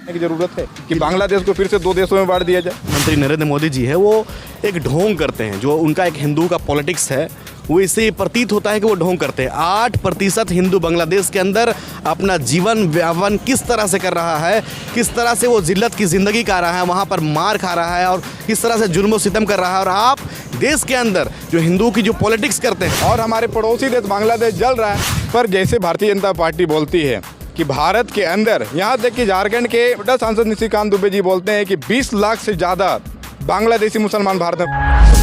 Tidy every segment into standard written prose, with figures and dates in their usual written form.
की जरूरत है कि बांग्लादेश को फिर से दो देशों में बांट दिया जाए। मंत्री नरेंद्र मोदी जी है वो एक ढोंग करते हैं, जो उनका एक हिंदू का पॉलिटिक्स है वो इससे प्रतीत होता है कि वो ढोंग करते हैं। 8% हिंदू बांग्लादेश के अंदर अपना जीवन यापन किस तरह से कर रहा है, किस तरह से वो जिल्लत की ज़िंदगी का रहा है, वहाँ पर मार खा रहा है और किस तरह से जुल्म सितम कर रहा है। और आप देश के अंदर जो हिंदू की जो पॉलिटिक्स करते हैं और हमारे पड़ोसी देश बांग्लादेश जल रहा है। पर जैसे भारतीय जनता पार्टी बोलती है कि भारत के अंदर, यहाँ तक कि झारखंड के बड़ा सांसद निशिकांत दुबे जी बोलते हैं कि 20 लाख से ज़्यादा बांग्लादेशी मुसलमान भारत में।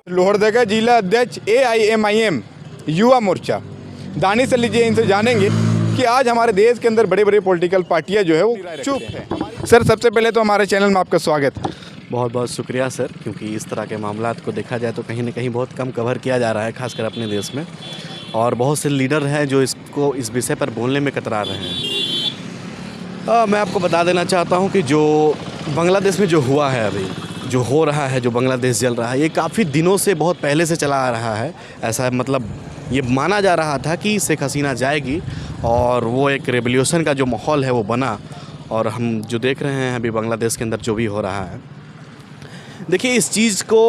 लोहरदगा जिला अध्यक्ष AIMIM युवा मोर्चा दानिश अली जी, इनसे जानेंगे कि आज हमारे देश के अंदर बड़े बड़े पॉलिटिकल पार्टियां जो है वो चुप है। सर, सबसे पहले तो हमारे चैनल में आपका स्वागत है। बहुत बहुत शुक्रिया सर, क्योंकि इस तरह के मामलात को देखा जाए तो कहीं ना कहीं बहुत कम कवर किया जा रहा है, खासकर अपने देश में। और बहुत से लीडर हैं जो इस विषय पर बोलने में कतरा रहे हैं। मैं आपको बता देना चाहता हूं कि जो बांग्लादेश में जो हुआ है, अभी जो हो रहा है, जो बांग्लादेश जल रहा है, ये काफ़ी दिनों से, बहुत पहले से चला आ रहा है। ऐसा मतलब ये माना जा रहा था कि शेख हसीना जाएगी और वो एक रेवोल्यूशन का जो माहौल है वो बना। और हम जो देख रहे हैं अभी बांग्लादेश के अंदर जो भी हो रहा है, देखिए इस चीज़ को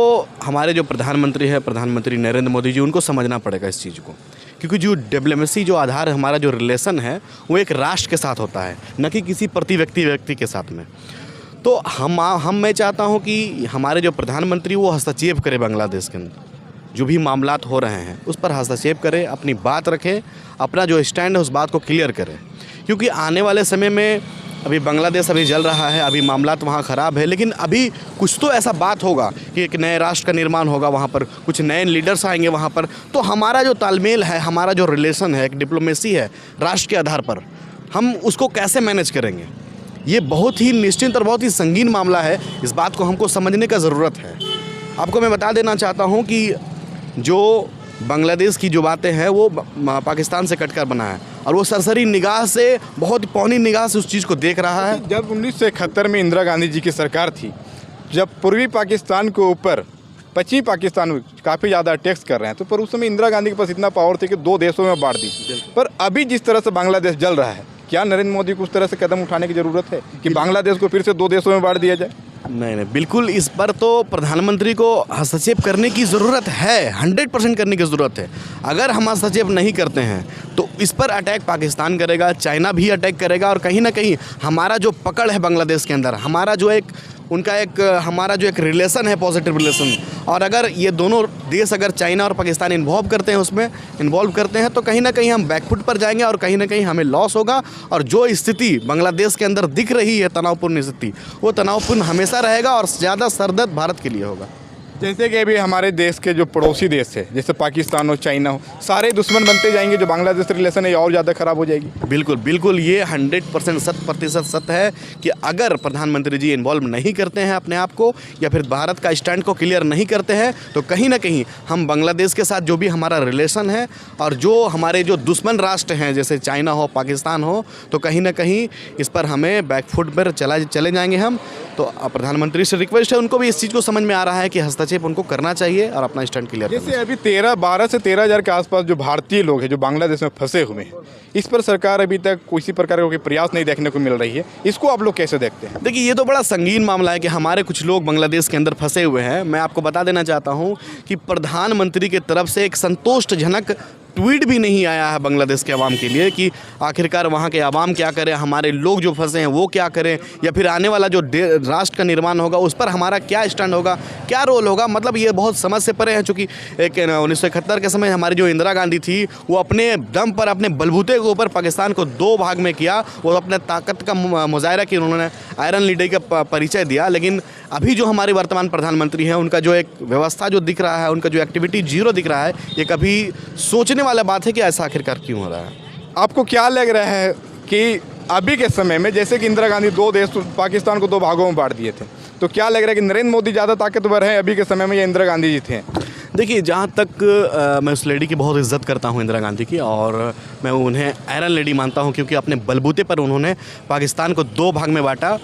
हमारे जो प्रधानमंत्री है, प्रधानमंत्री नरेंद्र मोदी जी, उनको समझना पड़ेगा इस चीज़ को। क्योंकि जो डिप्लोमेसी जो आधार है, हमारा जो रिलेशन है वो एक राष्ट्र के साथ होता है, न कि किसी व्यक्ति के साथ में। तो मैं चाहता हूं कि हमारे जो प्रधानमंत्री वो हस्तक्षेप करे, बांग्लादेश के अंदर जो भी मामलात हो रहे हैं उस पर हस्तक्षेप करे, अपनी बात रखे, अपना जो स्टैंड है उस बात को क्लियर करे। क्योंकि आने वाले समय में अभी बांग्लादेश अभी जल रहा है, अभी मामलात वहाँ ख़राब है, लेकिन अभी कुछ तो ऐसा बात होगा कि एक नए राष्ट्र का निर्माण होगा, वहाँ पर कुछ नए लीडर्स आएंगे वहाँ पर। तो हमारा जो तालमेल है, हमारा जो रिलेशन है, एक डिप्लोमेसी है राष्ट्र के आधार पर, हम उसको कैसे मैनेज करेंगे, ये बहुत ही निश्चित और बहुत ही संगीन मामला है। इस बात को हमको समझने का ज़रूरत है। आपको मैं बता देना चाहता हूँ कि जो बांग्लादेश की जो बातें हैं वो पाकिस्तान से कटकर बना है और वो सरसरी निगाह से, बहुत पौनी निगाह से उस चीज़ को देख रहा है। जब 1971 में इंदिरा गांधी जी की सरकार थी, जब पूर्वी पाकिस्तान के ऊपर पश्चिमी पाकिस्तान काफ़ी ज़्यादा टैक्स कर रहे हैं, तो पर उस समय इंदिरा गांधी के पास इतना पावर थी कि 2 देशों में बांट दी। पर अभी जिस तरह से बांग्लादेश जल रहा है, क्या नरेंद्र मोदी को उस तरह से कदम उठाने की ज़रूरत है कि बांग्लादेश को फिर से 2 देशों में बांट दिया जाए? नहीं, बिल्कुल इस पर तो प्रधानमंत्री को हस्तक्षेप करने की ज़रूरत है, 100% करने की ज़रूरत है। अगर हम हस्तक्षेप नहीं करते हैं तो इस पर अटैक पाकिस्तान करेगा, चाइना भी अटैक करेगा। और कहीं ना कहीं हमारा जो पकड़ है बांग्लादेश के अंदर, हमारा जो एक हमारा जो एक रिलेशन है, पॉजिटिव रिलेशन, और अगर ये दोनों देश, अगर चाइना और पाकिस्तान इन्वॉल्व करते हैं तो कहीं ना कहीं हम बैकफुट पर जाएंगे और कहीं ना कहीं हमें लॉस होगा। और जो स्थिति बांग्लादेश के अंदर दिख रही है, तनावपूर्ण स्थिति, वो तनावपूर्ण हमेशा रहेगा और ज़्यादा सरदर्द भारत के लिए होगा। जैसे कि अभी हमारे देश के जो पड़ोसी देश है, जैसे पाकिस्तान हो, चाइना हो, सारे दुश्मन बनते जाएंगे, जो बांग्लादेश से रिलेशन है और ज़्यादा ख़राब हो जाएगी। बिल्कुल ये 100% 100% सत्य है कि अगर प्रधानमंत्री जी इन्वॉल्व नहीं करते हैं अपने आप को, या फिर भारत का स्टैंड को क्लियर नहीं करते हैं, तो कहीं ना कहीं हम बांग्लादेश के साथ जो भी हमारा रिलेशन है और जो हमारे जो दुश्मन राष्ट्र हैं, जैसे चाइना हो, पाकिस्तान हो, तो कहीं ना कहीं इस पर हमें बैकफुट पर चले जाएंगे हम। तो प्रधानमंत्री से रिक्वेस्ट है, उनको भी इस चीज़ को समझ में आ रहा है कि हस्तक्षेप उनको करना चाहिए और अपना स्टैंड क्लियर करना चाहिए। जैसे अभी 12 से 13 हज़ार के आसपास जो भारतीय लोग हैं जो बांग्लादेश में फंसे हुए हैं, इस पर सरकार अभी तक किसी प्रकार का कोई प्रयास नहीं देखने को मिल रही है। इसको आप लोग कैसे देखते हैं? देखिए, ये तो बड़ा संगीन मामला है कि हमारे कुछ लोग बांग्लादेश के अंदर फंसे हुए हैं। मैं आपको बता देना चाहता हूँ कि प्रधानमंत्री की तरफ से एक संतोषजनक ट्वीट भी नहीं आया है बांग्लादेश के आवाम के लिए कि आखिरकार वहाँ के आवाम क्या करें, हमारे लोग जो फंसे हैं वो क्या करें, या फिर आने वाला जो राष्ट्र का निर्माण होगा उस पर हमारा क्या स्टैंड होगा, क्या रोल होगा। मतलब ये बहुत समझ से परे है। चूँकि एक 1971 के समय हमारी जो इंदिरा गांधी थी, वो अपने दम पर, अपने बलबूते के ऊपर पाकिस्तान को 2 भाग में किया। वो अपने ताकत का मुजाहरा किया, उन्होंने आयरन लीडर का परिचय दिया। लेकिन अभी जो हमारे वर्तमान प्रधानमंत्री हैं, उनका जो एक व्यवस्था जो दिख रहा है, उनका जो एक्टिविटी जीरो दिख रहा है, ये कभी सोचने वाला बात है कि ऐसा आखिरकार क्यों हो रहा है। आपको क्या लग रहा है कि अभी के समय में, जैसे कि इंदिरा गांधी 2 देश पाकिस्तान को 2 भागों में बांट दिए थे, तो क्या लग रहा है कि नरेंद्र मोदी ज़्यादा ताकतवर हैं अभी के समय में या इंदिरा गांधी जी थे? देखिए, जहाँ तक मैं उस लेडी की बहुत इज्जत करता हूँ, इंदिरा गांधी की, और मैं उन्हें आयरन लेडी मानता हूँ, क्योंकि अपने बलबूते पर उन्होंने पाकिस्तान को 2 भाग में बांटा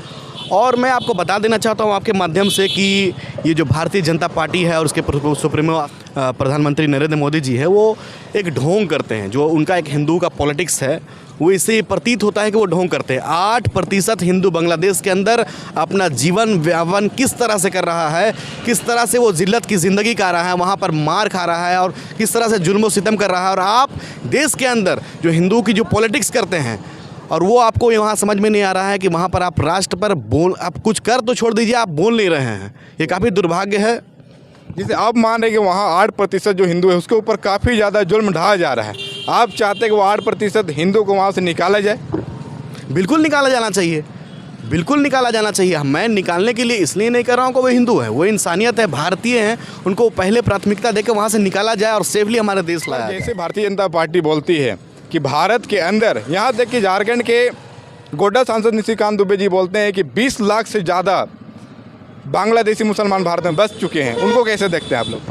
और मैं आपको बता देना चाहता हूँ आपके माध्यम से कि ये जो भारतीय जनता पार्टी है और उसके सुप्रीमो प्रधानमंत्री नरेंद्र मोदी जी है, वो एक ढोंग करते हैं। जो उनका एक हिंदू का पॉलिटिक्स है, वो इससे प्रतीत होता है कि वो ढोंग करते हैं। 8% हिंदू बांग्लादेश के अंदर अपना जीवन व्यापन किस तरह से कर रहा है, किस तरह से वो जिल्लत की ज़िंदगी का रहा है, वहाँ पर मार खा रहा है और किस तरह से जुल्म सितम कर रहा है। और आप देश के अंदर जो हिंदू की जो पॉलिटिक्स करते हैं, और वो आपको यहाँ समझ में नहीं आ रहा है कि वहाँ पर आप राष्ट्र पर आप कुछ कर तो छोड़ दीजिए, आप बोल नहीं रहे हैं। ये काफ़ी दुर्भाग्य है। जिसे आप मान रहे हैं कि वहाँ 8% जो हिंदू है उसके ऊपर काफ़ी ज़्यादा जुल्म ढाया जा रहा है, आप चाहते हैं कि वो 8% हिंदू को वहाँ से निकाला जाए? बिल्कुल निकाला जाना चाहिए, बिल्कुल निकाला जाना चाहिए। मैं निकालने के लिए इसलिए नहीं कर रहा हूँ कि वो हिंदू है, वो इंसानियत है, भारतीय हैं, उनको पहले प्राथमिकता देकर वहाँ से निकाला जाए और सेफली हमारे देश लाया जाए। जैसे भारतीय जनता पार्टी बोलती है कि भारत के अंदर, यहाँ तक कि झारखंड के गोड्डा सांसद निशिकांत दुबे जी बोलते हैं कि 20 लाख से ज़्यादा बांग्लादेशी मुसलमान भारत में बस चुके हैं, उनको कैसे देखते हैं आप लोग?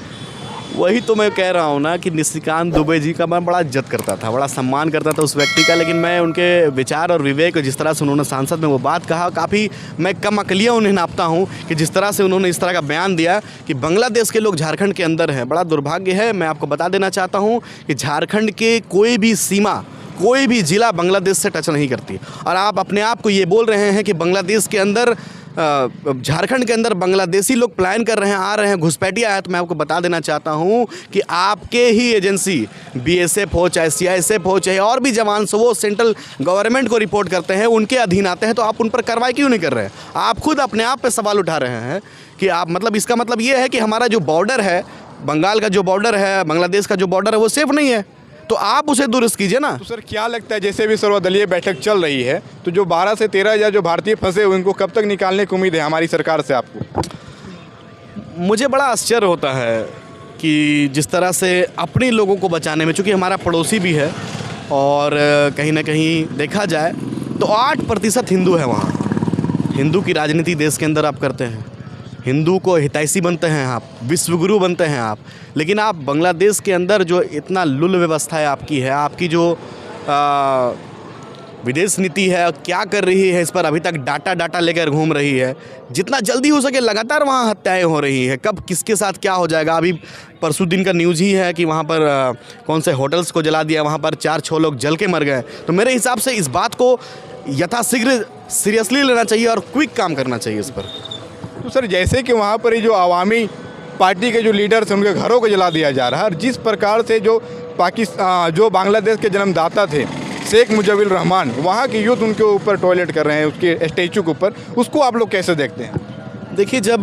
वही तो मैं कह रहा हूँ ना कि निशिकांत दुबे जी का मैं बड़ा इज्जत करता था, बड़ा सम्मान करता था उस व्यक्ति का, लेकिन मैं उनके विचार और विवेक, जिस तरह से उन्होंने सांसद में वो बात कहा, काफ़ी मैं कम अकलियाँ उन्हें नापता हूँ कि जिस तरह से उन्होंने इस तरह का बयान दिया कि बांग्लादेश के लोग झारखंड के अंदर हैं। बड़ा दुर्भाग्य है। मैं आपको बता देना चाहता हूँ कि झारखंड के कोई भी सीमा, कोई भी ज़िला बांग्लादेश से टच नहीं करती। और आप अपने आप को ये बोल रहे हैं कि बांग्लादेश के अंदर, झारखंड के अंदर बांग्लादेशी लोग प्लान कर रहे हैं, आ रहे हैं, घुसपैठिया है। तो मैं आपको बता देना चाहता हूं कि आपके ही एजेंसी BSF हो, चाहे CISF हो, चाहे और भी जवान से, वो सेंट्रल गवर्नमेंट को रिपोर्ट करते हैं, उनके अधीन आते हैं, तो आप उन पर कार्रवाई क्यों नहीं कर रहे हैं? आप खुद अपने आप पे सवाल उठा रहे हैं कि आप, मतलब इसका मतलब ये है कि हमारा जो बॉर्डर है, बंगाल का जो बॉर्डर है, बांग्लादेश का जो बॉर्डर है, वो सेफ नहीं है, तो आप उसे दुरुस्त कीजिए ना। तो सर क्या लगता है, जैसे भी सर्वदलीय बैठक चल रही है, तो जो 12 से 13 हज़ार जो भारतीय फंसे हुए, उनको कब तक निकालने की उम्मीद है हमारी सरकार से आपको? मुझे बड़ा आश्चर्य होता है कि जिस तरह से अपने लोगों को बचाने में, चूँकि हमारा पड़ोसी भी है और कहीं ना कहीं देखा जाए तो 8% हिंदू है वहाँ। हिंदू की राजनीति देश के अंदर आप करते हैं, हिंदू को हितैषी बनते हैं आप, विश्वगुरु बनते हैं आप, लेकिन आप बांग्लादेश के अंदर जो इतना लुल व्यवस्था है आपकी है, आपकी जो विदेश नीति है, क्या कर रही है, इस पर अभी तक डाटा लेकर घूम रही है। जितना जल्दी हो सके लगातार वहाँ हत्याएं हो रही है। कब किसके साथ क्या हो जाएगा? अभी परसों दिन का न्यूज़ ही है कि वहाँ पर कौन से होटल्स को जला दिया, वहाँ पर 4-6 लोग जल के मर गए। तो मेरे हिसाब से इस बात को यथाशीघ्र सीरियसली लेना चाहिए और क्विक काम करना चाहिए इस पर। तो सर जैसे कि वहाँ पर जो अवामी पार्टी के जो लीडर्स हैं, उनके घरों को जला दिया जा रहा है, और जिस प्रकार से जो बांग्लादेश के जन्मदाता थे शेख मुजीबुर रहमान, वहाँ की यूथ उनके ऊपर टॉयलेट कर रहे हैं, उसके स्टैचू के ऊपर, उसको आप लोग कैसे देखते हैं? देखिए, जब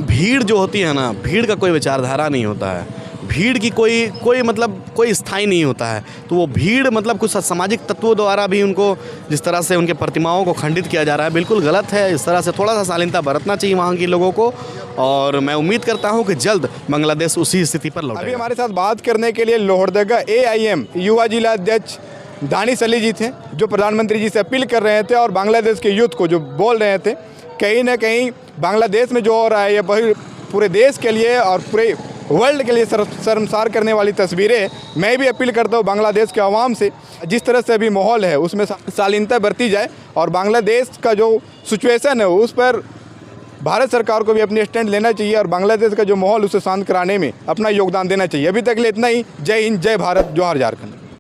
भीड़ जो होती है ना, भीड़ का कोई विचारधारा नहीं होता है, भीड़ की कोई मतलब कोई स्थायी नहीं होता है। तो वो भीड़ मतलब कुछ सामाजिक तत्वों द्वारा भी उनको जिस तरह से उनके प्रतिमाओं को खंडित किया जा रहा है, बिल्कुल गलत है। इस तरह से थोड़ा सा शालीनता बरतना चाहिए वहाँ के लोगों को, और मैं उम्मीद करता हूँ कि जल्द बांग्लादेश उसी स्थिति पर लौटेगा। अभी हमारे साथ बात करने के लिए लोहरदगा AIM युवा जिला अध्यक्ष दानिश अली जी थे, जो प्रधानमंत्री जी से अपील कर रहे थे और बांग्लादेश के यूथ को जो बोल रहे थे, कहीं ना कहीं बांग्लादेश में जो हो रहा है ये पूरे देश के लिए और पूरे वर्ल्ड के लिए शर्मसार करने वाली तस्वीरें। मैं भी अपील करता हूँ बांग्लादेश के आवाम से, जिस तरह से अभी माहौल है उसमें शालीनता बरती जाए, और बांग्लादेश का जो सिचुएशन है उस पर भारत सरकार को भी अपनी स्टैंड लेना चाहिए, और बांग्लादेश का जो माहौल उसे शांत कराने में अपना योगदान देना चाहिए। अभी तक के लिए इतना ही। जय हिंद, जय भारत, जोहार झारखंड।